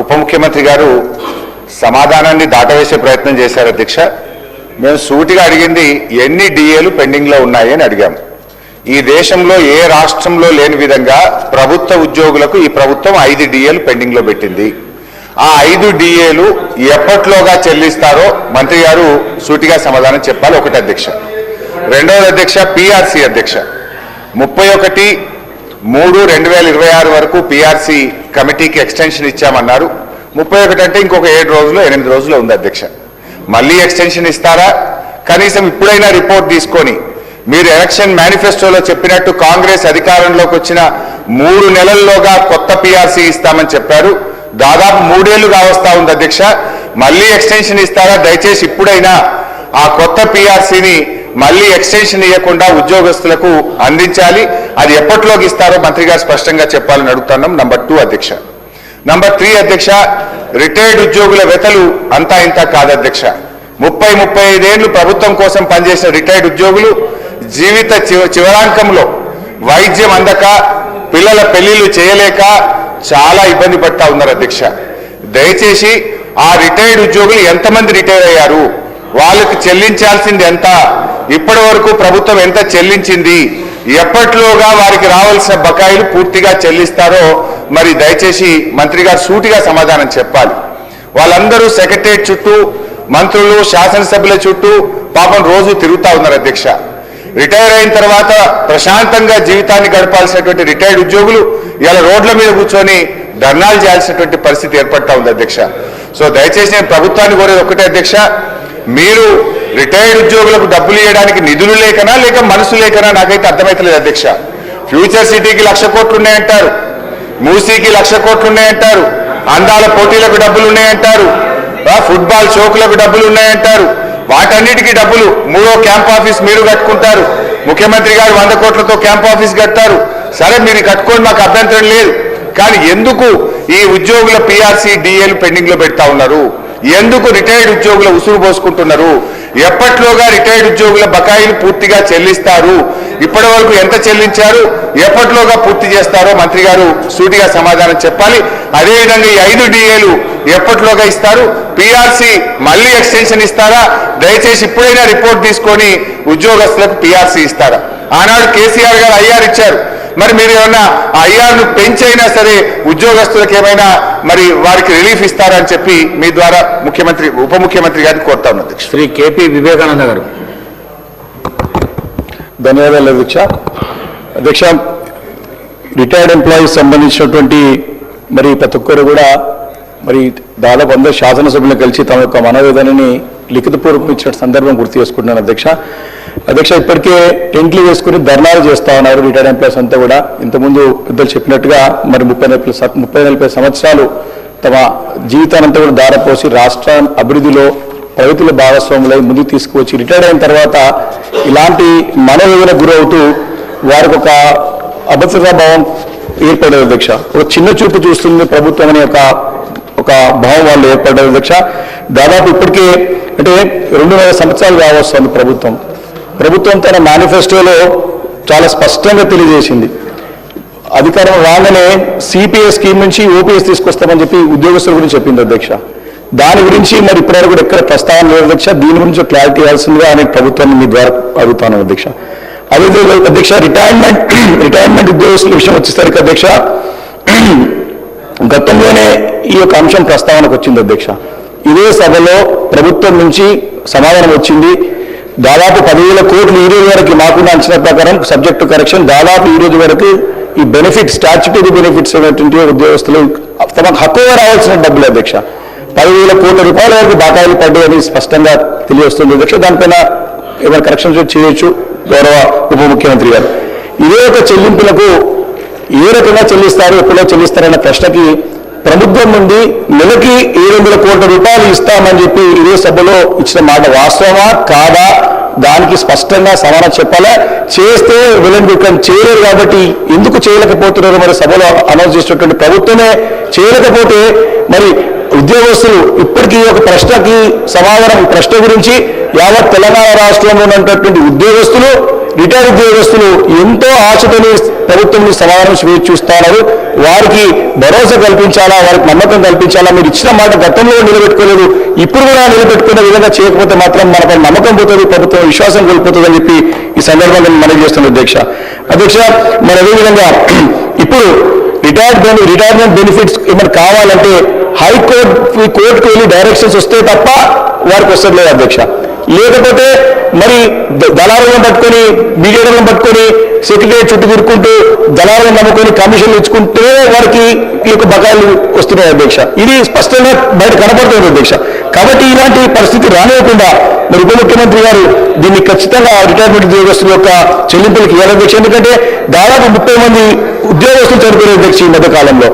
ఉప ముఖ్యమంత్రి గారు సమాధానాన్ని దాటవేసే ప్రయత్నం చేశారు అధ్యక్ష. మేము సూటిగా అడిగింది ఎన్ని డిఏలు పెండింగ్లో ఉన్నాయి అని అడిగాము. ఈ దేశంలో ఏ రాష్ట్రంలో లేని విధంగా ప్రభుత్వ ఉద్యోగులకు ఈ ప్రభుత్వం 5 డిఏలు పెండింగ్లో పెట్టింది. ఆ 5 డిఏలు ఎప్పట్లోగా చెల్లిస్తారో మంత్రి గారు సూటిగా సమాధానం చెప్పాలి. ఒకటి అధ్యక్ష. రెండవది అధ్యక్ష, పిఆర్సీ అధ్యక్ష 31/3/2026 వరకు పిఆర్సీ కమిటీకి ఎక్స్టెన్షన్ ఇచ్చామన్నారు. 31 అంటే ఇంకొక 7 రోజులు 8 రోజులు ఉంది అధ్యక్ష. మళ్ళీ ఎక్స్టెన్షన్ ఇస్తారా? కనీసం ఇప్పుడైనా రిపోర్ట్ తీసుకొని మీరు ఎలక్షన్ మేనిఫెస్టోలో చెప్పినట్టు కాంగ్రెస్ అధికారంలోకి వచ్చిన 3 నెలల్లోగా కొత్త పిఆర్సీ ఇస్తామని చెప్పారు. దాదాపు 3 ఏళ్లు కావస్తా ఉంది అధ్యక్ష. మళ్ళీ ఎక్స్టెన్షన్ ఇస్తారా? దయచేసి ఇప్పుడైనా ఆ కొత్త పిఆర్సీని మళ్ళీ ఎక్స్టెన్షన్ ఇవ్వకుండా ఉద్యోగస్తులకు అందించాలి. అది ఎప్పట్లోకి ఇస్తారో మంత్రి గారు స్పష్టంగా చెప్పాలని అడుగుతున్నాం. నంబర్ 2 అధ్యక్ష. నంబర్ 3 అధ్యక్ష, రిటైర్డ్ ఉద్యోగుల వెతలు అంతా ఇంత కాదు అధ్యక్ష. 30-35 ఏళ్లు ప్రభుత్వం కోసం పనిచేసిన రిటైర్డ్ ఉద్యోగులు జీవిత చివరాంకంలో వైద్యం అందక, పిల్లల పెళ్లిళ్లు చేయలేక చాలా ఇబ్బంది పడతా ఉన్నారు అధ్యక్ష. దయచేసి ఆ రిటైర్డ్ ఉద్యోగులు ఎంతమంది రిటైర్ అయ్యారు, వాళ్ళకి చెల్లించాల్సింది ఎంత, ఇప్పటి వరకు ప్రభుత్వం ఎంత చెల్లించింది, ఎప్పట్లోగా వారికి రావాల్సిన బకాయిలు పూర్తిగా చెల్లిస్తారో మరి దయచేసి మంత్రి గారు సూటిగా సమాధానం చెప్పాలి. వాళ్ళందరూ సెక్రటరియట్ చుట్టూ, మంత్రులు శాసనసభ్యుల చుట్టూ పాపం రోజు తిరుగుతా ఉన్నారు అధ్యక్ష. రిటైర్ అయిన తర్వాత ప్రశాంతంగా జీవితాన్ని గడపాల్సినటువంటి రిటైర్డ్ ఉద్యోగులు ఇలా రోడ్ల మీద కూర్చొని ధర్నాలు చేయాల్సినటువంటి పరిస్థితి ఏర్పడతా ఉంది అధ్యక్ష. సో దయచేసి నేను ప్రభుత్వాన్ని కోరేది ఒకటే అధ్యక్ష, మీరు రిటైర్డ్ ఉద్యోగులకు డబ్బులు ఇవ్వడానికి నిధులు లేకనా లేక మనసు లేకనా నాకైతే అర్థమైతలేదు అధ్యక్ష. ఫ్యూచర్ సిటీకి 1,00,000 కోట్లు ఉన్నాయంటారు, మూసీకి 1,00,000 కోట్లు ఉన్నాయంటారు, అందాల పోటీలకు డబ్బులు ఉన్నాయంటారు, ఫుట్బాల్ షోకులకు డబ్బులు ఉన్నాయంటారు. వాటన్నిటికీ డబ్బులు 3వ క్యాంప్ ఆఫీస్ మీరు కట్టుకుంటారు, ముఖ్యమంత్రి గారు 100 కోట్లతో క్యాంప్ ఆఫీస్ కట్టారు. సరే మీరు కట్టుకోండి, మాకు అభ్యంతరం లేదు. కానీ ఎందుకు ఈ ఉద్యోగుల పిఆర్సీ డిఏలు పెండింగ్ లో పెడతా ఉన్నారు? ఎందుకు రిటైర్డ్ ఉద్యోగుల ఉసురు పోసుకుంటున్నారు? ఎప్పట్లోగా రిటైర్డ్ ఉద్యోగుల బకాయిలు పూర్తిగా చెల్లిస్తారు? ఇప్పటి వరకు ఎంత చెల్లించారు, ఎప్పట్లోగా పూర్తి చేస్తారో మంత్రి గారు సూటిగా సమాధానం చెప్పాలి. అదేవిధంగా ఈ 5 డిఏలు ఎప్పట్లోగా ఇస్తారు? పిఆర్సీ మళ్ళీ ఎక్స్టెన్షన్ ఇస్తారా? దయచేసి ఇప్పుడైనా రిపోర్ట్ తీసుకొని ఉద్యోగస్తులకు పిఆర్సీ ఇస్తారా? ఆనాడు కేసీఆర్ గారు ఐఆర్ ఇచ్చారు, మరి మీరు ఏమన్నా ఐఆర్ను పెంచైనా సరే ఉద్యోగస్తులకు ఏమైనా మరి వారికి రిలీఫ్ ఇస్తారని చెప్పి మీ ద్వారా ముఖ్యమంత్రి ఉప ముఖ్యమంత్రి గారిని కోరుతా ఉన్నది. శ్రీ కేపీ వివేకానంద గారు. ధన్యవాదాలు అధ్యక్ష. అధ్యక్ష, రిటైర్డ్ ఎంప్లాయీస్ సంబంధించినటువంటి మరి ప్రతి ఒక్కరు కూడా మరి దాదాపు అందరూ శాసనసభ్యులను కలిసి తమ యొక్క మనోవేదనని లిఖితపూర్వకం ఇచ్చిన సందర్భం గుర్తు చేసుకుంటున్నాను అధ్యక్ష. ఇప్పటికే టెంట్లు వేసుకుని ధర్నాలు చేస్తా ఉన్నారు రిటైర్డ్ ఎంప్లాయీస్ అంతా కూడా. ఇంతకుముందు పెద్దలు చెప్పినట్టుగా మరి 30-40 సంవత్సరాలు తమ జీవితానంతా కూడా దారపోసి రాష్ట్ర అభివృద్ధిలో ప్రగతిలో భాగస్వాములై ముందుకు తీసుకువచ్చి రిటైర్డ్ అయిన తర్వాత ఇలాంటి మనోవేదన గురవుతూ వారికి ఒక అభద్రతా భావం ఏర్పడేది అధ్యక్ష. ఒక చిన్న చూపు చూస్తుంది ప్రభుత్వం అనే ఒక భావం వాళ్ళు ఏర్పడ్డారు అధ్యక్ష. దాదాపు ఇప్పటికే అంటే 2.5 సంవత్సరాలు కావస్తుంది ప్రభుత్వం తన మేనిఫెస్టోలో చాలా స్పష్టంగా తెలియజేసింది. అధికారం రాగానే సిపిఎస్ స్కీమ్ నుంచి ఓపీఎస్ తీసుకొస్తామని చెప్పి ఉద్యోగస్తుల గురించి చెప్పింది అధ్యక్ష. దాని గురించి మరి ఇప్పటివరకు కూడా ఎక్కడ ప్రస్తావన లేదు అధ్యక్ష. దీని గురించి క్లారిటీ ఇవ్వాల్సిందిగా అనే ప్రభుత్వాన్ని మీ ద్వారా అడుగుతాను అధ్యక్ష. అదే అధ్యక్ష, రిటైర్మెంట్ ఉద్యోగస్తుల విషయం వచ్చేసరికి అధ్యక్ష, గతంలోనే ఈ యొక్క అంశం ప్రస్తావనకు వచ్చింది అధ్యక్ష. ఇదే సభలో ప్రభుత్వం నుంచి సమాధానం వచ్చింది. దాదాపు 10,000 కోట్లు ఈ రోజు వరకు మాకున్న అంచనా ప్రకారం సబ్జెక్ట్ టు కరెక్షన్ దాదాపు ఈ రోజు వరకు ఈ బెనిఫిట్ స్టాచ్యుటరీ బెనిఫిట్స్ అనేటువంటి ఉద్యోగస్తులు తమకు హక్కుగా రావాల్సిన డబ్బులు అధ్యక్ష 10,000 కోట్ల రూపాయల వరకు బకాయిలు పడ్డాయని స్పష్టంగా తెలియవస్తుంది అధ్యక్ష. దానిపైన ఏమైనా కరెక్షన్ చేయొచ్చు గౌరవ ఉప ముఖ్యమంత్రి గారు. ఇదే ఒక చెల్లింపులకు ఏ రకంగా చెల్లిస్తారు, ఎప్పుడో చెల్లిస్తారన్న ప్రశ్నకి ప్రభుత్వం నుండి నెలకి 700 కోట్ల రూపాయలు ఇస్తామని చెప్పి ఇదే సభలో ఇచ్చిన మాట వాస్తవమా కాదా, దానికి స్పష్టంగా సమాధానం చెప్పాలా. చేస్తే విలంబికం చేయలేరు కాబట్టి ఎందుకు చేయలేకపోతున్నారు మరి సభలో అనౌన్స్ చేసినటువంటి ప్రభుత్వమే చేయలేకపోతే మరి ఉద్యోగస్తులు ఇప్పటికీ ఒక ప్రశ్నకి సమాధానం, ప్రశ్న గురించి యావత్ తెలంగాణ రాష్ట్రంలో ఉన్నటువంటి ఉద్యోగస్తులు, రిటైర్డ్ ఉద్యోగస్తులు ఎంతో ఆశతోని ప్రభుత్వం సమాధానం చూస్తున్నారు. వారికి భరోసా కల్పించాలా, వారికి నమ్మకం కల్పించాలా. మీరు ఇచ్చిన మాట గతంలో నిలబెట్టుకోలేదు, ఇప్పుడు కూడా నిలబెట్టుకునే విధంగా చేయకపోతే మాత్రం మనపై నమ్మకం పోతుంది, ప్రభుత్వం విశ్వాసం కోల్పోతుంది అని చెప్పి ఈ సందర్భంగా మనం చేస్తున్నాం అధ్యక్ష. మరి అదేవిధంగా ఇప్పుడు రిటైర్మెంట్ బెనిఫిట్స్ ఏమైనా కావాలంటే కోర్టుకు వెళ్ళి డైరెక్షన్స్ వస్తే తప్ప వారికి వస్తుంది లేదు అధ్యక్ష. లేకపోతే మరి దళారులను పట్టుకొని మీడియాలను పట్టుకొని సెక్రటరీ చుట్టూ తిరుక్కుంటూ దళారులను నమ్ముకొని కమిషన్లు ఇచ్చుకుంటే వారికి ఈ యొక్క బకాయిలు వస్తున్నాయి అధ్యక్ష. ఇది స్పష్టంగా బయట కనపడుతుంది అధ్యక్ష. కాబట్టి ఇలాంటి పరిస్థితి రానివ్వకుండా మరి ఉప ముఖ్యమంత్రి గారు దీన్ని ఖచ్చితంగా రిటైర్మెంట్ ఉద్యోగస్తుల యొక్క చెల్లింపులకు ఇవ్వాలి అధ్యక్ష. ఎందుకంటే దాదాపు 30 మంది ఉద్యోగస్తులు చనిపోయారు అధ్యక్ష ఈ మధ్య కాలంలో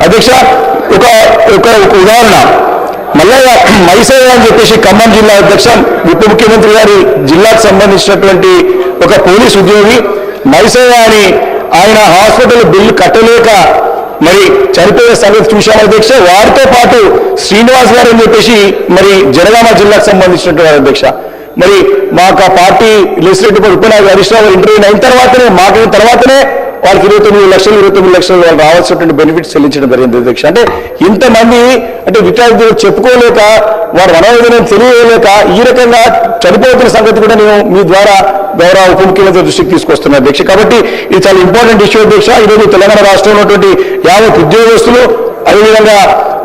అధ్యక్ష. ఒక ఉదాహరణ, మల్లయ్య మైసయ్య అని చెప్పేసి ఖమ్మం జిల్లా అధ్యక్ష, ఉప ముఖ్యమంత్రి గారి జిల్లాకు సంబంధించినటువంటి ఒక పోలీస్ ఉద్యోగి మైసయ్య అని ఆయన హాస్పిటల్ బిల్లు కట్టలేక మరి చనిపోయే సంగతి చూశాం అధ్యక్ష. వారితో పాటు శ్రీనివాస్ గారు అని చెప్పేసి మరి జనగామ జిల్లాకు సంబంధించినటువంటి అధ్యక్ష. మరి మాకు ఆ party legislative ఉపనాయకుడు Harish Rao interview అయిన తర్వాతనే మాట్లాడిన తర్వాతనే వాళ్ళకి 29 లక్షలు వాళ్ళు రావాల్సినటువంటి బెనిఫిట్స్ చెల్లించడం జరిగింది అధ్యక్ష. అంటే ఇంతమంది అంటే రిటైర్ చెప్పుకోలేక వారు మనోవేదన తెలియలేక ఈ రకంగా చనిపోతున్న సంగతి కూడా నేను మీ ద్వారా గౌరవ ఉప ముఖ్యమంత్రి దృష్టికి తీసుకొస్తున్నాను అధ్యక్ష. కాబట్టి ఇది చాలా ఇంపార్టెంట్ ఇష్యూ అధ్యక్ష. ఈరోజు తెలంగాణ రాష్ట్రంలో ఉన్నటువంటి యావత్ ఉద్యోగస్తులు అదేవిధంగా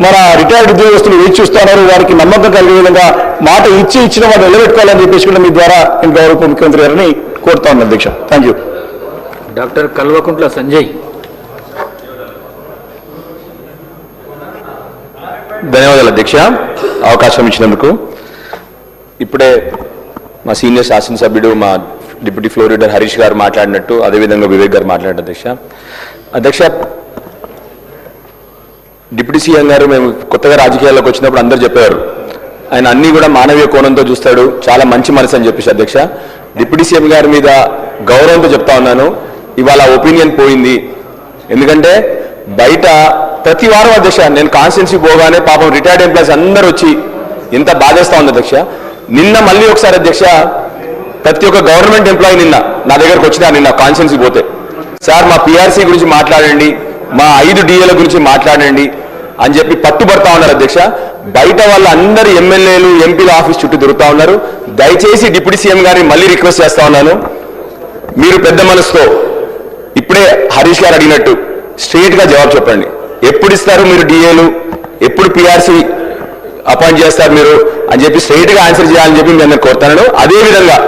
మన రిటైర్డ్ ఉద్యోగస్తులు వేచి చూస్తున్నారు. వారికి నమ్మకం కలిగే విధంగా మాట ఇచ్చిన వారు నిలబెట్టుకోవాలని చెప్పేసి కూడా మీ ద్వారా నేను గౌరవ ఉప ముఖ్యమంత్రి గారిని కోరుతా ఉన్నాను అధ్యక్ష. Thank you. Doctor Kalvakuntla Sanjay. ధన్యవాదాలు అధ్యక్ష, అవకాశం ఇచ్చినందుకు. ఇప్పుడే మా సీనియర్ శాసనసభ్యుడు మా డిప్యూటీ ఫ్లోర్ లీడర్ హరీష్ గారు మాట్లాడినట్టు అదేవిధంగా వివేక్ గారు మాట్లాడారు అధ్యక్ష. డిప్యూటీ సీఎం గారు మేము కొత్తగా రాజకీయాల్లోకి వచ్చినప్పుడు అందరూ చెప్పారు ఆయన అన్ని కూడా మానవీయ కోణంతో చూస్తాడు, చాలా మంచి మనసు అని చెప్పేసి అధ్యక్ష. డిప్యూటీ సీఎం గారి మీద గౌరవంతో చెప్తా ఉన్నాను, ఇవాళ ఒపీనియన్ పోయింది. ఎందుకంటే బయట ప్రతి వారం అధ్యక్ష నేను కాన్స్టిట్యున్సీ పోగానే పాపం రిటైర్డ్ ఎంప్లాయీస్ అందరూ వచ్చి ఎంత బాధేస్తా ఉంది అధ్యక్ష. నిన్న మళ్ళీ ఒకసారి అధ్యక్ష ప్రతి ఒక్క గవర్నమెంట్ ఎంప్లాయీ నిన్న నా దగ్గరకు వచ్చినా నిన్న కాన్స్టిట్యున్సీ పోతే, సార్ మా పిఆర్సీ గురించి మాట్లాడండి, మా 5 డిఏల గురించి మాట్లాడండి అని చెప్పి పట్టుబడతా ఉన్నారు అధ్యక్ష. బయట వాళ్ళందరూ ఎమ్మెల్యేలు ఎంపీల ఆఫీస్ చుట్టూ తిరుగుతా ఉన్నారు. దయచేసి డిప్యూటీ సీఎం గారిని మళ్ళీ రిక్వెస్ట్ చేస్తా ఉన్నాను, మీరు పెద్ద మనసుతో ఇప్పుడే హరీష్ గారు అడిగినట్టు స్ట్రైట్ గా జవాబు చెప్పండి. ఎప్పుడు ఇస్తారు మీరు డిఏలు, ఎప్పుడు పిఆర్సీ అపాయింట్ చేస్తారు మీరు అని చెప్పి స్ట్రైట్ గా ఆన్సర్ చేయాలని చెప్పి నేను కోరుతాను. అదేవిధంగా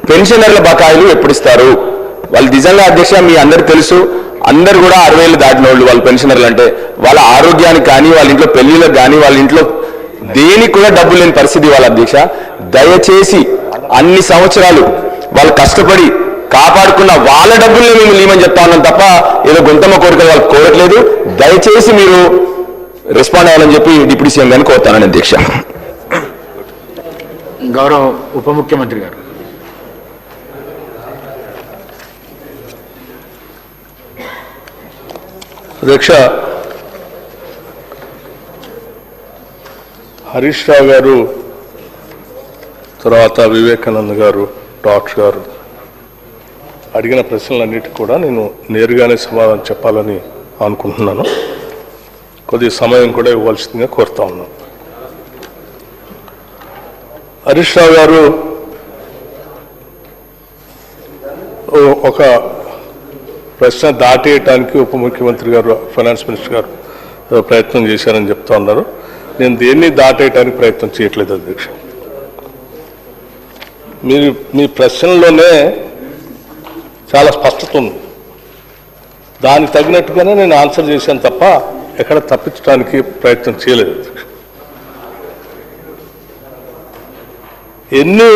పెన్షనర్ల బకాయిలు ఎప్పుడు ఇస్తారు? వాళ్ళు నిజంగా అధ్యక్ష మీ అందరికి తెలుసు, అందరు కూడా 60 ఏళ్ళు దాటిన వాళ్ళు వాళ్ళు పెన్షనర్లు అంటే వాళ్ళ ఆరోగ్యానికి కానీ వాళ్ళ ఇంట్లో పెళ్లిళ్ళకి కానీ వాళ్ళ ఇంట్లో దేనికి కూడా డబ్బులు లేని పరిస్థితి వాళ్ళ అధ్యక్ష. దయచేసి అన్ని సంవత్సరాలు వాళ్ళు కష్టపడి కాపాడుకున్న వాళ్ళ డబ్బుల్ని మేము లేమని చెప్తా ఉన్నాం తప్ప ఏదో గొంతమ్మ కోరికలు వాళ్ళకి కోరట్లేదు. దయచేసి మీరు రెస్పాండ్ అవ్వాలని చెప్పి డిప్యూటీ సీఎం గారిని కోరుతానని అధ్యక్ష. గౌరవ ఉప ముఖ్యమంత్రి గారు. అధ్యక్ష, హరీష్ రావు గారు తర్వాత వివేకానంద్ గారు డాక్టర్ గారు అడిగిన ప్రశ్నలన్నిటికీ కూడా నేను నేరుగానే సమాధానం చెప్పాలని అనుకుంటున్నాను. కొద్ది సమయం కూడా ఇవ్వాల్సిందిగా కోరుతా ఉన్నాను. హరీష్ రావు గారు ఒక ప్రశ్న దాటేయటానికి ఉప ముఖ్యమంత్రి గారు ఫైనాన్స్ మినిస్టర్ గారు ప్రయత్నం చేశారని చెప్తా ఉన్నారు. నేను దేన్ని దాటేయటానికి ప్రయత్నం చేయట్లేదు అధ్యక్ష. మీ ప్రశ్నలోనే చాలా స్పష్టత ఉంది, దానికి తగినట్టుగానే నేను ఆన్సర్ చేశాను తప్ప ఎక్కడ తప్పించడానికి ప్రయత్నం చేయలేదు అధ్యక్ష. ఎన్ని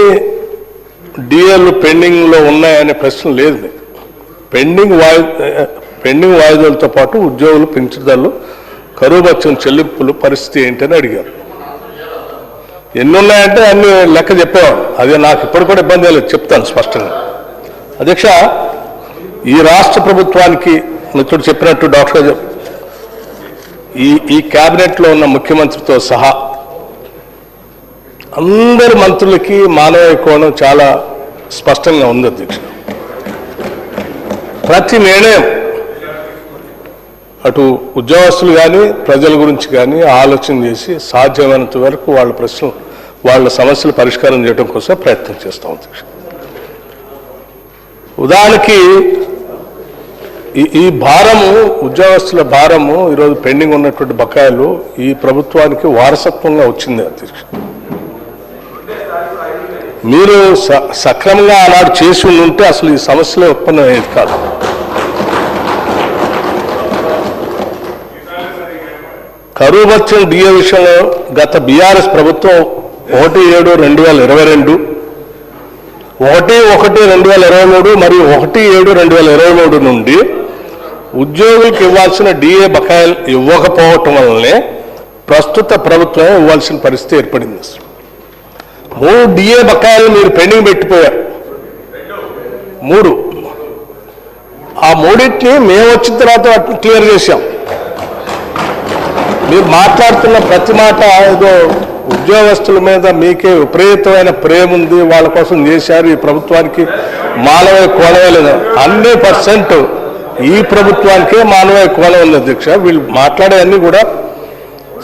డిఏలు పెండింగ్లో ఉన్నాయనే ప్రశ్న లేదు. పెండింగ్ వాయిదాలతో పాటు ఉద్యోగులు పెంచుదలలు కరువు భత్యం చెల్లింపులు పరిస్థితి ఏంటని అడిగారు. ఎన్ని ఉన్నాయంటే అన్ని లెక్క చెప్పేవాడు, అదే నాకు ఇప్పుడు కూడా ఇబ్బంది లేదు, చెప్తాను స్పష్టంగా. అధ్యక్ష, ఈ రాష్ట్ర ప్రభుత్వానికి మిత్రుడు చెప్పినట్టు డాక్టర్ ఈ క్యాబినెట్లో ఉన్న ముఖ్యమంత్రితో సహా అందరి మంత్రులకి మానవీయ కోణం చాలా స్పష్టంగా ఉంది అధ్యక్ష. ప్రతి నిర్ణయం అటు ఉద్యోగస్తులు కానీ ప్రజల గురించి కానీ ఆలోచన చేసి సాధ్యమైనంత వరకు వాళ్ళ సమస్యలు పరిష్కారం చేయడం కోసం ప్రయత్నం చేస్తాం అధ్యక్ష. ఉదాహరణకి ఈ భారము, ఉద్యోగస్తుల భారము, ఈరోజు పెండింగ్ ఉన్నటువంటి బకాయిలు ఈ ప్రభుత్వానికి వారసత్వంగా వచ్చింది అధ్యక్ష. మీరు సక్రమంగా అలాంటి చేసి ఉంటే అసలు ఈ సమస్యలే ఉత్పన్నమయ్యేది కాదు. కరువు భత్యం డిఏ విషయంలో గత బీఆర్ఎస్ ప్రభుత్వం 1/7/2022, 1/1/2023 మరియు 1/7/2023 నుండి ఉద్యోగులకు ఇవ్వాల్సిన డిఏ బకాయిలు ఇవ్వకపోవటం వల్లనే ప్రస్తుత ప్రభుత్వం ఇవ్వాల్సిన పరిస్థితి ఏర్పడింది. 3 డిఏ బకాయిలు మీరు పెండింగ్ పెట్టిపోయారు. 3 ఆ 3టిని మేము వచ్చిన తర్వాత క్లియర్ చేశాం. మీరు మాట్లాడుతున్న ప్రతి మాట ఏదో ఉద్యోగస్తుల మీద మీకే విపరీతమైన ప్రేమ ఉంది, వాళ్ళ కోసం చేశారు, ఈ ప్రభుత్వానికి మానవ కోణమే లేదు. 100% ఈ ప్రభుత్వానికే మానవ కోణం ఉంది అధ్యక్ష. వీళ్ళు మాట్లాడేవన్నీ కూడా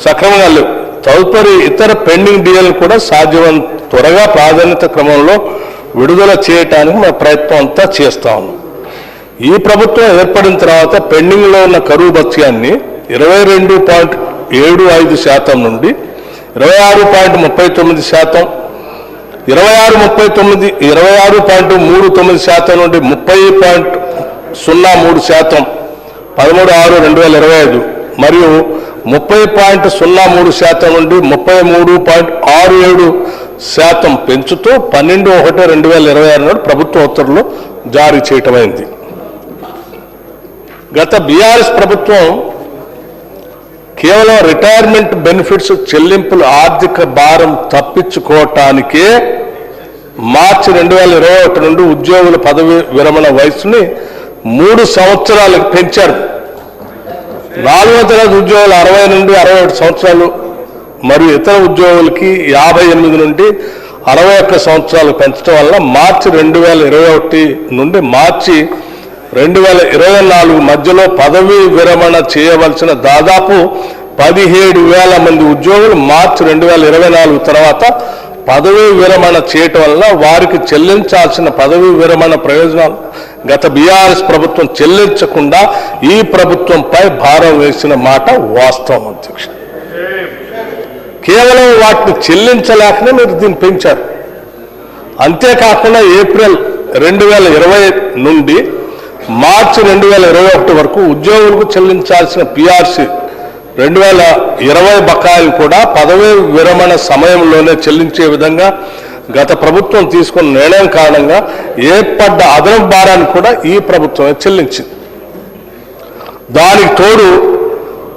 సక్రమంగా లేవు. తదుపరి ఇతర పెండింగ్ డిఏలు కూడా సాధ్యమైనంత త్వరగా ప్రాధాన్యత క్రమంలో విడుదల చేయటానికి మా ప్రయత్నం అంతా చేస్తా ఉన్నాం. ఈ ప్రభుత్వం ఏర్పడిన తర్వాత పెండింగ్లో ఉన్న కరువు భత్యాన్ని 22.75% నుండి 26.39%, 26.39% నుండి 30.03%, 13/6/2025 మరియు 30.03% నుండి 33.67% పెంచుతూ 12/1/2026 నాడు ప్రభుత్వ ఉత్తర్వులు జారీ చేయటమైంది. గత బీఆర్ఎస్ ప్రభుత్వం కేవలం రిటైర్మెంట్ బెనిఫిట్స్ చెల్లింపుల ఆర్థిక భారం తప్పించుకోవటానికే మార్చి 2021 నుండి ఉద్యోగుల పదవి విరమణ వయసుని 3 సంవత్సరాలకు పెంచారు. 4వ తరగతి ఉద్యోగులు 60 నుండి 61 సంవత్సరాలు మరియు ఇతర ఉద్యోగులకి 58 నుండి 61 సంవత్సరాలు పెంచడం వల్ల మార్చి 2021 నుండి మార్చి 2024 మధ్యలో పదవీ విరమణ చేయవలసిన దాదాపు 17,000 మంది ఉద్యోగులు మార్చి 2024 తర్వాత పదవీ విరమణ చేయటం వల్ల వారికి చెల్లించాల్సిన పదవీ విరమణ ప్రయోజనాలు గత బీఆర్ఎస్ ప్రభుత్వం చెల్లించకుండా ఈ ప్రభుత్వంపై భారం వేసిన మాట వాస్తవం అధ్యక్ష. కేవలం వాటిని చెల్లించలేకనే మీరు దీన్ని పెంచారు. అంతేకాకుండా ఏప్రిల్ 2020 నుండి మార్చి 2021 వరకు ఉద్యోగులకు చెల్లించాల్సిన పిఆర్సీ 2020 బకాయిలు కూడా పదవీ విరమణ సమయంలోనే చెల్లించే విధంగా గత ప్రభుత్వం తీసుకున్న నిర్ణయం కారణంగా ఏర్పడ్డ అదనపు భారాన్ని కూడా ఈ ప్రభుత్వమే చెల్లించింది. దానికి తోడు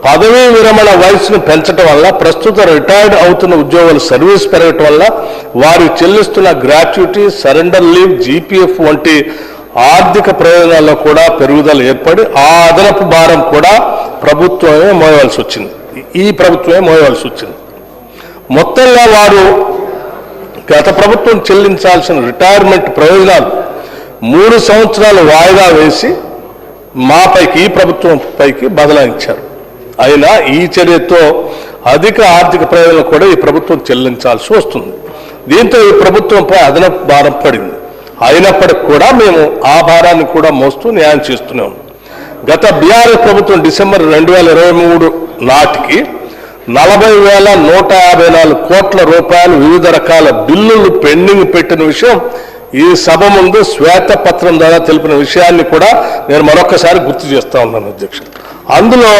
పదవీ విరమణ వయసును పెంచడం వల్ల ప్రస్తుత రిటైర్డ్ అవుతున్న ఉద్యోగుల సర్వీస్ పెరగటం వల్ల వారికి చెల్లిస్తున్న గ్రాట్యుటీ, సరెండర్ లీవ్, జీపీఎఫ్ వంటి ఆర్థిక ప్రయోజనాల్లో కూడా పెరుగుదల ఏర్పడి ఆ అదనపు భారం కూడా ప్రభుత్వమే మోయవలసి వచ్చింది. మొత్తంగా వారు గత ప్రభుత్వం చెల్లించాల్సిన రిటైర్మెంట్ ప్రయోజనాలు 3 సంవత్సరాలు వాయిదా వేసి ఈ ప్రభుత్వం పైకి బదలాయించారు. అయినా ఈ చర్యతో అధిక ఆర్థిక ప్రయోజనాలు కూడా ఈ ప్రభుత్వం చెల్లించాల్సి వస్తుంది. దీంతో ఈ ప్రభుత్వంపై అదనపు భారం పడింది. అయినప్పటికీ కూడా మేము ఆ భారాన్ని కూడా మోస్తూ న్యాయం చేస్తూనే ఉన్నాం. గత బీఆర్ఎస్ ప్రభుత్వం డిసెంబర్ 2023 నాటికి 40,154 కోట్ల రూపాయలు వివిధ రకాల బిల్లులు పెండింగ్ పెట్టిన విషయం ఈ సభ ముందు శ్వేతపత్రం ద్వారా తెలిపిన విషయాన్ని కూడా నేను మరొకసారి గుర్తు చేస్తా ఉన్నాను అధ్యక్ష. అందులో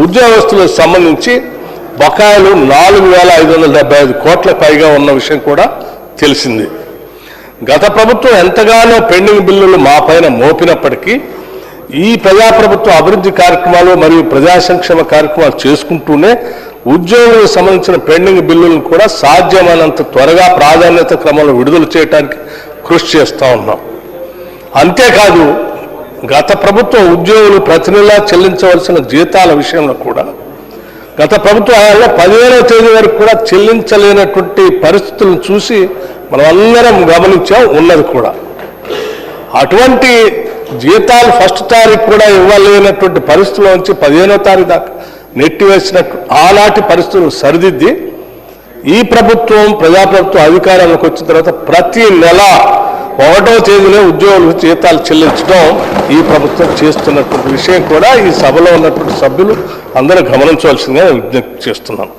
ఉద్యోగస్తులకు సంబంధించి బకాయిలు 4,575 కోట్ల పైగా ఉన్న విషయం కూడా తెలిసింది. గత ప్రభుత్వం ఎంతగానో పెండింగ్ బిల్లులు మా పైన మోపినప్పటికీ ఈ ప్రజాప్రభుత్వ అభివృద్ధి కార్యక్రమాలు మరియు ప్రజా సంక్షేమ కార్యక్రమాలు చేసుకుంటూనే ఉద్యోగులకు సంబంధించిన పెండింగ్ బిల్లులను కూడా సాధ్యమైనంత త్వరగా ప్రాధాన్యత క్రమంలో విడుదల చేయడానికి కృషి చేస్తూ ఉన్నాం. అంతేకాదు గత ప్రభుత్వం ఉద్యోగులు ప్రతి నెలా చెల్లించవలసిన జీతాల విషయంలో కూడా గత ప్రభుత్వ హయాంలో 15వ తేదీ వరకు కూడా చెల్లించలేనటువంటి పరిస్థితులను చూసి మనం అందరం గమనించాం ఉన్నది కూడా. అటువంటి జీతాలు ఫస్ట్ తారీఖు కూడా ఇవ్వలేనటువంటి పరిస్థితుల నుంచి 15వ తారీఖు దాకా నెట్టివేసినట్టు ఆనాటి పరిస్థితులు సరిదిద్ది ఈ ప్రభుత్వం ప్రజాప్రభుత్వం అధికారంలోకి వచ్చిన తర్వాత ప్రతి నెల 1వ తేదీనే ఉద్యోగులకు జీతాలు చెల్లించడం ఈ ప్రభుత్వం చేస్తున్నటువంటి విషయం కూడా ఈ సభలో ఉన్నటువంటి సభ్యులు అందరూ గమనించవలసిందిగా విజ్ఞప్తి చేస్తున్నాను.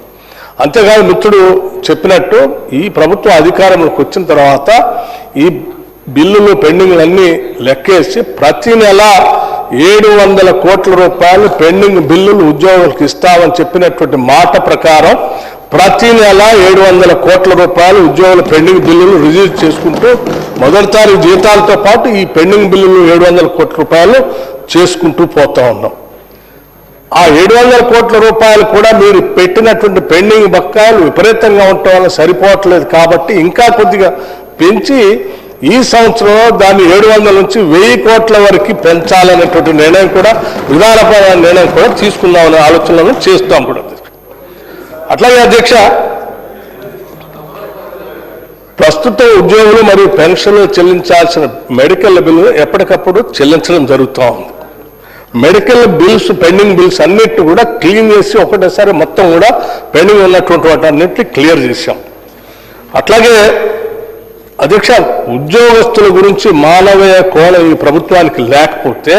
అంతేకాదు మిత్రుడు చెప్పినట్టు ఈ ప్రభుత్వం అధికారంలోకి వచ్చిన తర్వాత ఈ బిల్లులు పెండింగ్లన్నీ లెక్కేసి ప్రతి నెల 700 కోట్ల రూపాయలు పెండింగ్ బిల్లులు ఉద్యోగులకు ఇస్తామని చెప్పినటువంటి మాట ప్రకారం ప్రతి నెల 700 కోట్ల రూపాయలు ఉద్యోగుల పెండింగ్ బిల్లులు రిలీజ్ చేసుకుంటూ మొదటి తారీఖు జీతాలతో పాటు ఈ పెండింగ్ బిల్లులు 700 కోట్ల రూపాయలు చేసుకుంటూ పోతా ఉన్నాం. ఆ 700 కోట్ల రూపాయలు కూడా మీరు పెట్టినటువంటి పెండింగ్ బకాయిలు విపరీతంగా ఉండటం వల్ల సరిపోవట్లేదు కాబట్టి ఇంకా కొద్దిగా పెంచి ఈ సంవత్సరంలో దాన్ని 700 నుంచి 1000 కోట్ల వరకు పెంచాలనేటువంటి నిర్ణయం కూడా విధానపరమైన నిర్ణయం కూడా తీసుకుందామనే ఆలోచనలను చేస్తాం కూడా. అట్లాగే అధ్యక్ష, ప్రస్తుత ఉద్యోగులు మరియు పెన్షన్లు చెల్లించాల్సిన మెడికల్ బిల్లు ఎప్పటికప్పుడు చెల్లించడం జరుగుతూ ఉంది. మెడికల్ బిల్స్ పెండింగ్ బిల్స్ అన్నిటి కూడా క్లీన్ చేసి ఒకటేసారి మొత్తం కూడా పెండింగ్ ఉన్నటువంటి వాటి అన్నింటినీ క్లియర్ చేశాం. అట్లాగే అధ్యక్ష, ఉద్యోగస్తుల గురించి మానవీయ కోణం ఈ ప్రభుత్వానికి లేకపోతే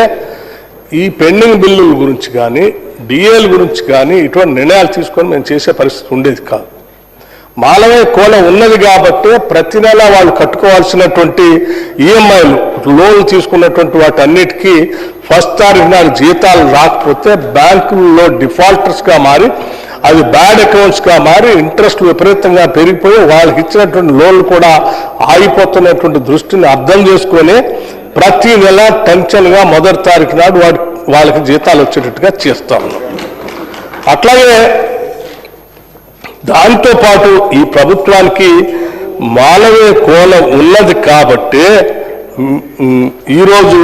ఈ పెండింగ్ బిల్లుల గురించి కానీ డిఏల గురించి కానీ ఇటువంటి నిర్ణయాలు తీసుకొని మేము చేసే పరిస్థితి ఉండేది కాదు. మానవీయ కోణం ఉన్నది కాబట్టి ప్రతి నెల వాళ్ళు కట్టుకోవాల్సినటువంటి ఈఎంఐలు లోన్లు తీసుకున్నటువంటి వాటి అన్నిటికీ ఫస్ట్ తారీఖు నాడు జీతాలు రాకపోతే బ్యాంకుల్లో డిఫాల్టర్స్గా మారి అవి బ్యాడ్ అకౌంట్స్గా మారి ఇంట్రెస్ట్లు విపరీతంగా పెరిగిపోయి వాళ్ళకి ఇచ్చినటువంటి లోన్లు కూడా ఆగిపోతున్నటువంటి దృష్టిని అర్థం చేసుకొని ప్రతి నెల టెన్షన్గా మొదటి తారీఖు నాడు వాళ్ళకి జీతాలు వచ్చేటట్టుగా చేస్తా ఉన్నాం. అట్లాగే దాంతోపాటు ఈ ప్రభుత్వానికి మానవీయ కోణం ఉన్నది కాబట్టి ఈరోజు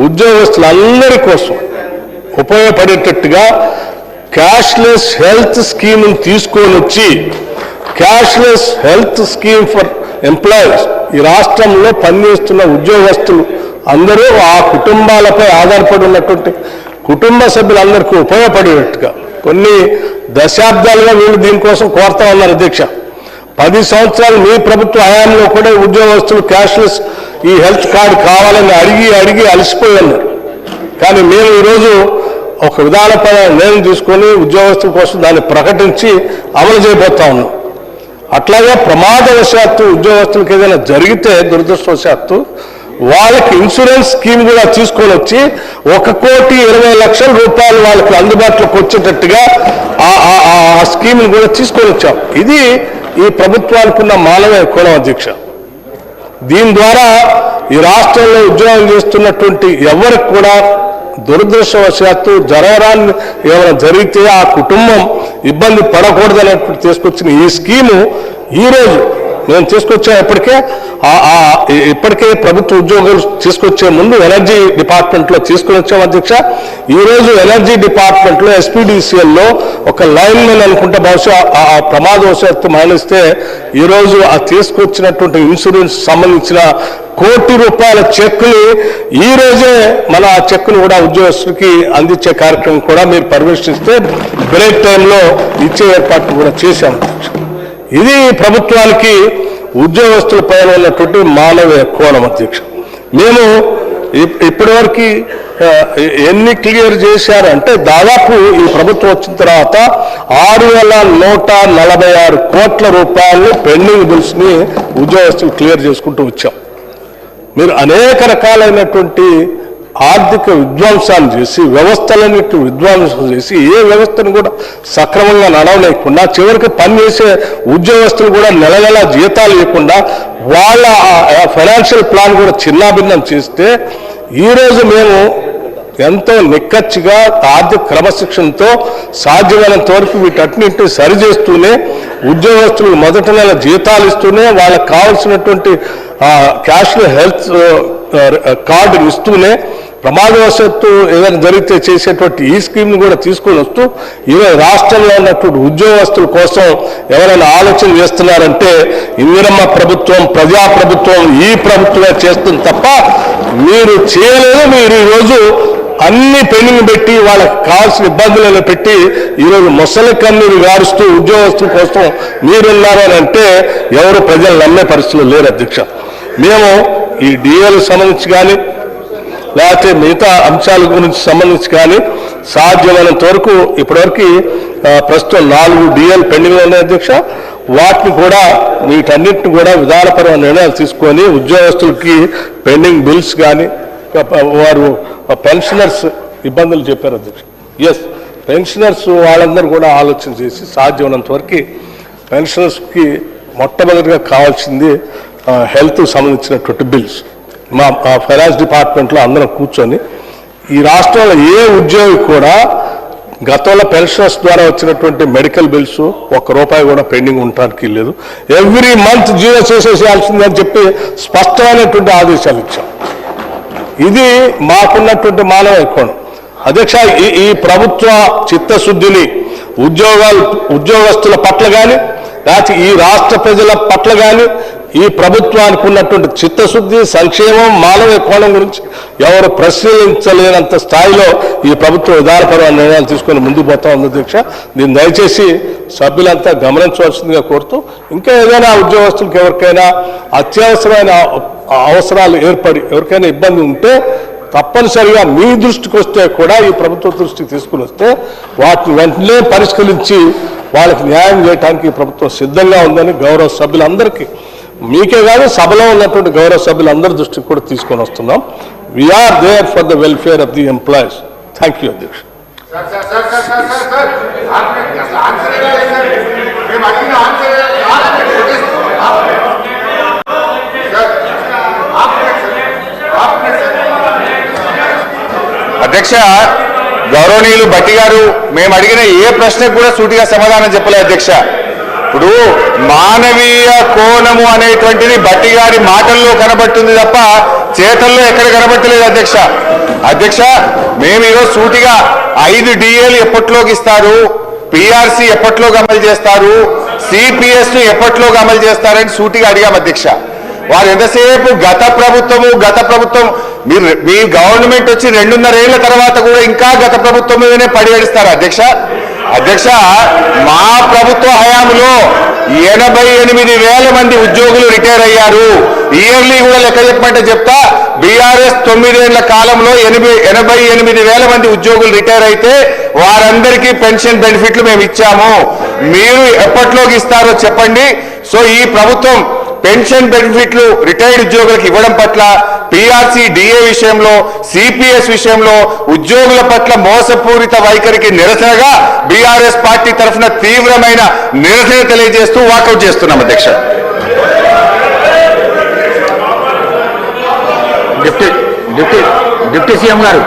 ఉద్యోగస్తులందరి కోసం ఉపయోగపడేటట్టుగా క్యాష్లెస్ హెల్త్ స్కీమ్ తీసుకొని వచ్చి cashless health scheme for employees ఈ రాష్ట్రంలో పనిచేస్తున్న ఉద్యోగస్తులు అందరూ ఆ కుటుంబాలపై ఆధారపడి ఉన్నటువంటి కుటుంబ సభ్యులందరికీ ఉపయోగపడేటట్టుగా కొన్ని దశాబ్దాలుగా వీళ్ళు దీనికోసం కోరుతా ఉన్నారు అధ్యక్ష. 10 సంవత్సరాలు మీ ప్రభుత్వ హయాంలో కూడా ఉద్యోగస్తులు క్యాష్లెస్ ఈ హెల్త్ కార్డు కావాలని అడిగి అలసిపోయి ఉన్నారు. కానీ మేము ఈరోజు ఒక విధానపరమైన నిర్ణయం తీసుకొని ఉద్యోగస్తుల కోసం దాన్ని ప్రకటించి అమలు చేయబోతా ఉన్నాం. అట్లాగే ప్రమాదవశాత్తు ఉద్యోగస్తులకు ఏదైనా జరిగితే దురదృష్టవశాత్తు వాళ్ళకి ఇన్సూరెన్స్ స్కీమ్ కూడా తీసుకొని వచ్చి 1,20,00,000 రూపాయలు వాళ్ళకి అందుబాటులోకి వచ్చేటట్టుగా ఆ స్కీమ్ని కూడా తీసుకొని వచ్చాం. ఇది ఈ ప్రభుత్వానికి ఉన్న మానవీయ కోణం అధ్యక్ష. దీని ద్వారా ఈ రాష్ట్రంలో ఉద్యోగం చేస్తున్నటువంటి ఎవరికి కూడా దురదృష్టవశాత్తు జరగరాన్ని ఏమైనా జరిగితే ఆ కుటుంబం ఇబ్బంది పడకూడదనేటువంటి తీసుకొచ్చిన ఈ స్కీము ఈరోజు మేము తీసుకొచ్చాం. ఇప్పటికే ప్రభుత్వ ఉద్యోగులు తీసుకొచ్చే ముందు ఎనర్జీ డిపార్ట్మెంట్లో తీసుకుని వచ్చాం అధ్యక్ష. ఈరోజు ఎనర్జీ డిపార్ట్మెంట్లో ఎస్పీడీసీఎల్లో ఒక లైన్మెన్ అనుకుంటే బహుశా ఆ ప్రమాదవశాత్తు మరణిస్తే ఈరోజు ఆ తీసుకొచ్చినటువంటి ఇన్సూరెన్స్ సంబంధించిన ₹1,00,00,000 చెక్కుని ఈ రోజే మన ఆ చెక్కును కూడా ఉద్యోగస్తులకి అందించే కార్యక్రమం కూడా మీరు పర్యవేక్షిస్తే బ్రేక్ టైంలో ఇచ్చే ఏర్పాట్లు కూడా చేశాం. ఇది ప్రభుత్వానికి ఉద్యోగస్తుల పైన ఉన్నటువంటి మానవీయ కోణం అధ్యక్ష. మేము ఇప్పటివరకు ఎన్ని క్లియర్ చేశారంటే దాదాపు ఈ ప్రభుత్వం వచ్చిన తర్వాత 6,146 కోట్ల రూపాయలు పెండింగ్ బిల్స్ని ఉద్యోగస్తులు క్లియర్ చేసుకుంటూ వచ్చాం. మీరు అనేక రకాలైనటువంటి ఆర్థిక విధ్వంసాలు చేసి వ్యవస్థలన్నిటి విధ్వంసం చేసి ఏ వ్యవస్థను కూడా సక్రమంగా నడవలేకుండా చివరికి పనిచేసే ఉద్యోగస్తులు కూడా నెల నెల జీతాలు ఇవ్వకుండా వాళ్ళ ఫైనాన్షియల్ ప్లాన్ కూడా చిన్నాభిన్నం చేస్తే ఈరోజు మేము ఎంతో నిక్కచ్చిగా ఆర్థిక క్రమశిక్షణతో సాధ్యమైనంత వరకు వీటన్నింటినీ సరిచేస్తూనే ఉద్యోగస్తులకు మొదటి నెల జీతాలు ఇస్తూనే వాళ్ళకి కావాల్సినటువంటి క్యాష్లెస్ హెల్త్ కార్డు ఇస్తూనే ప్రమాదవశాత్తు ఏదైనా జరిగితే చేసేటువంటి ఈ స్కీమ్ని కూడా తీసుకొని వస్తూ ఈరోజు రాష్ట్రంలో ఉన్నటువంటి ఉద్యోగస్తుల కోసం ఎవరైనా ఆలోచన చేస్తున్నారంటే ఇందిరమ్మ ప్రభుత్వం, ప్రజాప్రభుత్వం, ఈ ప్రభుత్వమే చేస్తుంది తప్ప మీరు చేయలేదు. మీరు ఈరోజు అన్ని పెండింగ్ పెట్టి వాళ్ళకి కావాల్సిన ఇబ్బందులను పెట్టి ఈరోజు మొసలి కన్నీరు గారుస్తూ ఉద్యోగస్తుల కోసం మీరున్నారని అంటే ఎవరు ప్రజలు నమ్మే పరిస్థితులు లేరు అధ్యక్ష. మేము ఈ డిఏలకు సంబంధించి కానీ లేకపోతే మిగతా అంశాల గురించి సంబంధించి కానీ సాధ్యమైనంత వరకు ఇప్పటివరకు ప్రస్తుతం 4 డిఏలు పెండింగ్లో ఉన్నాయి అధ్యక్ష. వాటిని కూడా వీటన్నిటిని కూడా విధానపరమైన నిర్ణయాలు తీసుకొని ఉద్యోగస్తులకి పెండింగ్ బిల్స్ కానీ వారు పెన్షనర్స్ ఇబ్బందులు చెప్పారు అధ్యక్ష. ఎస్, పెన్షనర్స్ వాళ్ళందరూ కూడా ఆలోచన చేసి సాధ్యమైనంత వరకు పెన్షనర్స్కి మొట్టమొదటిగా కావాల్సింది హెల్త్ సంబంధించినటువంటి బిల్స్. మా ఫైనాన్స్ డిపార్ట్మెంట్లో అందరం కూర్చొని ఈ రాష్ట్రంలో ఏ ఉద్యోగి కూడా గతంలో పెన్షనర్స్ ద్వారా వచ్చినటువంటి మెడికల్ బిల్స్ ₹1 కూడా పెండింగ్ ఉండటానికి లేదు. ఎవ్రీ మంత్ జీరో చేసేసేయాల్సిందని చెప్పి స్పష్టమైనటువంటి ఆదేశాలు ఇచ్చాం. ఇది మాకున్నటువంటి మానవ కోణం అధ్యక్ష. ఈ ప్రభుత్వ చిత్తశుద్ధిని ఉద్యోగస్తుల పట్ల కానీ లేకపోతే ఈ రాష్ట్ర ప్రజల పట్ల కానీ ఈ ప్రభుత్వానికి ఉన్నటువంటి చిత్తశుద్ధి, సంక్షేమం, మానవ కోణం గురించి ఎవరు ప్రశ్నించలేనంత స్థాయిలో ఈ ప్రభుత్వం విధానపరమైన నిర్ణయాలు తీసుకొని ముందుకు పోతా ఉంది అధ్యక్ష. దీన్ని దయచేసి సభ్యులంతా గమనించవలసిందిగా కోరుతూ, ఇంకా ఏదైనా ఉద్యోగస్తులకు ఎవరికైనా అత్యవసరమైన అవసరాలు ఏర్పడి ఎవరికైనా ఇబ్బంది ఉంటే తప్పనిసరిగా మీ దృష్టికి వస్తే కూడా ఈ ప్రభుత్వ దృష్టికి తీసుకుని వస్తే వాటిని వెంటనే పరిష్కరించి వాళ్ళకి న్యాయం చేయడానికి ఈ ప్రభుత్వం సిద్ధంగా ఉందని గౌరవ సభ్యులందరికీ, మీకే కాదు సభలో ఉన్నటువంటి గౌరవ సభ్యులందరి దృష్టికి కూడా తీసుకొని వస్తున్నాం. We are there for the welfare of the employees. Thank you అధ్యక్ష. అధ్యక్ష, గౌరవనీయులు భట్టి గారు మేము అడిగిన ఏ ప్రశ్నకు కూడా సూటిగా సమాధానం చెప్పలేదు అధ్యక్ష. ఇప్పుడు మానవీయ కోణము అనేటువంటిది భట్టి గారి మాటల్లో కనబడుతుంది తప్ప చేతల్లో ఎక్కడ కనబట్టలేదు అధ్యక్ష. అధ్యక్ష, మేము ఈరోజు సూటిగా 5 డిఏలు ఎప్పట్లోకి ఇస్తారు, పిఆర్సీ ఎప్పట్లోకి అమలు చేస్తారు, సిపిఎస్ ను ఎప్పట్లోకి అమలు చేస్తారని సూటిగా అడిగాం అధ్యక్ష. వారు ఎంతసేపు గత ప్రభుత్వం మీ గవర్నమెంట్ వచ్చి 2.5 ఏళ్ల తర్వాత కూడా ఇంకా గత ప్రభుత్వం మీదనే పడివేడిస్తారు అధ్యక్ష. అధ్యక్ష, మా ప్రభుత్వ హయాంలో 88,000 మంది ఉద్యోగులు రిటైర్ అయ్యారు. ఇయర్లీ కూడా లెక్క చెప్పమంటే చెప్తా, బీఆర్ఎస్ 9 ఏళ్ల కాలంలో 88,000 మంది ఉద్యోగులు రిటైర్ అయితే వారందరికీ పెన్షన్ బెనిఫిట్లు మేము ఇచ్చాము. మీరు ఎప్పట్లోకి ఇస్తారో చెప్పండి. సో ఈ ప్రభుత్వం పెన్షన్ బెనిఫిట్లు రిటైర్డ్ ఉద్యోగులకు ఇవ్వడం పట్ల, పిఆర్సీ డిఏ విషయంలో, సిపిఎస్ విషయంలో ఉద్యోగుల పట్ల మోసపూరిత వైఖరికి నిరసనగా బీఆర్ఎస్ పార్టీ తరఫున తీవ్రమైన నిరసన తెలియజేస్తూ వాకౌట్ చేస్తున్నాం అధ్యక్ష. డిప్యూటీ సీఎం గారు